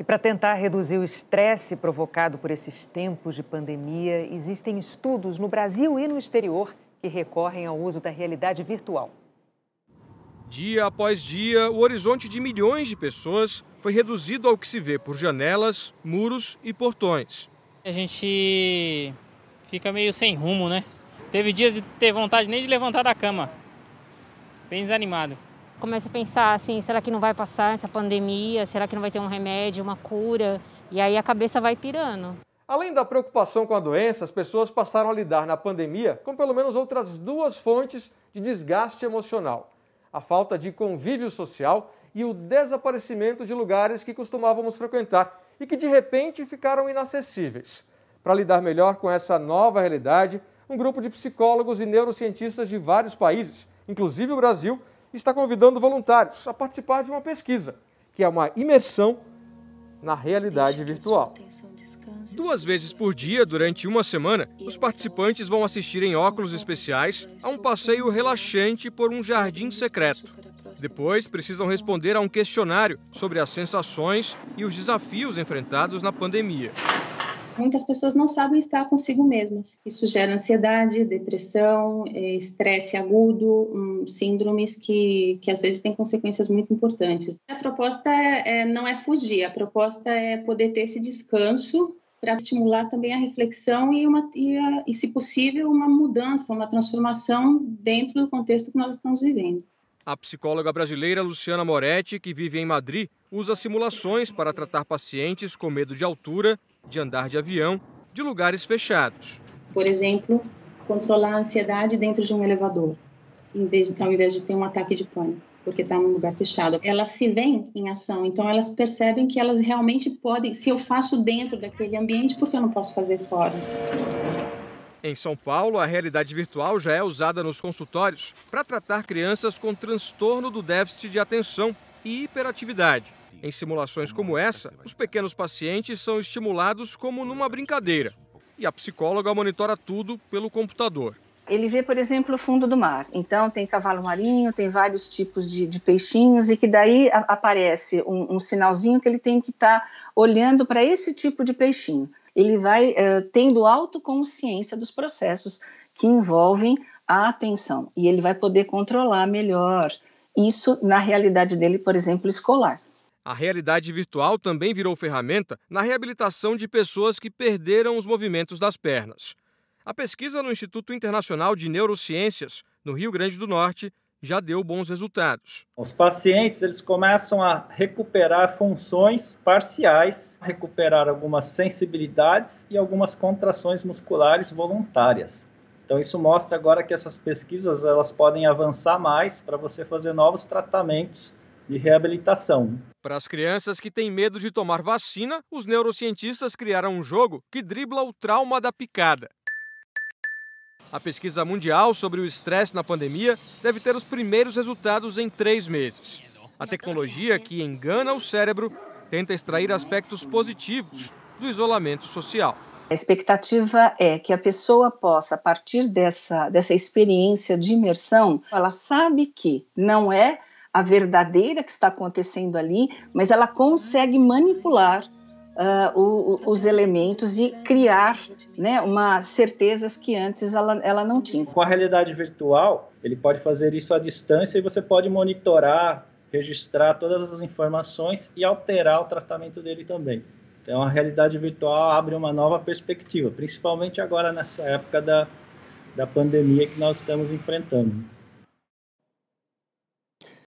E para tentar reduzir o estresse provocado por esses tempos de pandemia, existem estudos no Brasil e no exterior que recorrem ao uso da realidade virtual. Dia após dia, o horizonte de milhões de pessoas foi reduzido ao que se vê por janelas, muros e portões. A gente fica meio sem rumo, né? Teve dias de ter vontade nem de levantar da cama. Bem desanimado. Começa a pensar assim, será que não vai passar essa pandemia? Será que não vai ter um remédio, uma cura? E aí a cabeça vai pirando. Além da preocupação com a doença, as pessoas passaram a lidar na pandemia com pelo menos outras duas fontes de desgaste emocional: a falta de convívio social e o desaparecimento de lugares que costumávamos frequentar e que de repente ficaram inacessíveis. Para lidar melhor com essa nova realidade, um grupo de psicólogos e neurocientistas de vários países, inclusive o Brasil, está convidando voluntários a participar de uma pesquisa, que é uma imersão na realidade virtual. 2 vezes por dia, durante uma semana, os participantes vão assistir em óculos especiais a um passeio relaxante por um jardim secreto. Depois, precisam responder a um questionário sobre as sensações e os desafios enfrentados na pandemia. Muitas pessoas não sabem estar consigo mesmas. Isso gera ansiedade, depressão, estresse agudo, síndromes que às vezes têm consequências muito importantes. A proposta não é fugir, a proposta é poder ter esse descanso para estimular também a reflexão e, se possível, uma mudança, uma transformação dentro do contexto que nós estamos vivendo. A psicóloga brasileira Luciana Moretti, que vive em Madrid, usa simulações para tratar pacientes com medo de altura, de andar de avião, de lugares fechados. Por exemplo, controlar a ansiedade dentro de um elevador, ao invés de ter um ataque de pânico, porque está num lugar fechado. Elas se veem em ação, então elas percebem que elas realmente podem, se eu faço dentro daquele ambiente, por que eu não posso fazer fora? Em São Paulo, a realidade virtual já é usada nos consultórios para tratar crianças com transtorno do déficit de atenção e hiperatividade. Em simulações como essa, os pequenos pacientes são estimulados como numa brincadeira. E a psicóloga monitora tudo pelo computador. Ele vê, por exemplo, o fundo do mar. Então, tem cavalo marinho, tem vários tipos de peixinhos e que daí aparece um sinalzinho que ele tem que estar olhando para esse tipo de peixinho. Ele vai tendo autoconsciência dos processos que envolvem a atenção e ele vai poder controlar melhor isso na realidade dele, por exemplo, escolar. A realidade virtual também virou ferramenta na reabilitação de pessoas que perderam os movimentos das pernas. A pesquisa no Instituto Internacional de Neurociências, no Rio Grande do Norte, já deu bons resultados. Os pacientes eles começam a recuperar funções parciais, recuperar algumas sensibilidades e algumas contrações musculares voluntárias. Então isso mostra agora que essas pesquisas elas podem avançar mais para você fazer novos tratamentos de reabilitação. Para as crianças que têm medo de tomar vacina, os neurocientistas criaram um jogo que dribla o trauma da picada. A pesquisa mundial sobre o estresse na pandemia deve ter os primeiros resultados em 3 meses. A tecnologia que engana o cérebro tenta extrair aspectos positivos do isolamento social. A expectativa é que a pessoa possa, a partir dessa experiência de imersão, ela sabe que não é a verdadeira que está acontecendo ali, mas ela consegue manipular os elementos e criar, né, certezas que antes ela não tinha. Com a realidade virtual, ele pode fazer isso à distância e você pode monitorar, registrar todas as informações e alterar o tratamento dele também. Então a realidade virtual abre uma nova perspectiva, principalmente agora nessa época da pandemia que nós estamos enfrentando.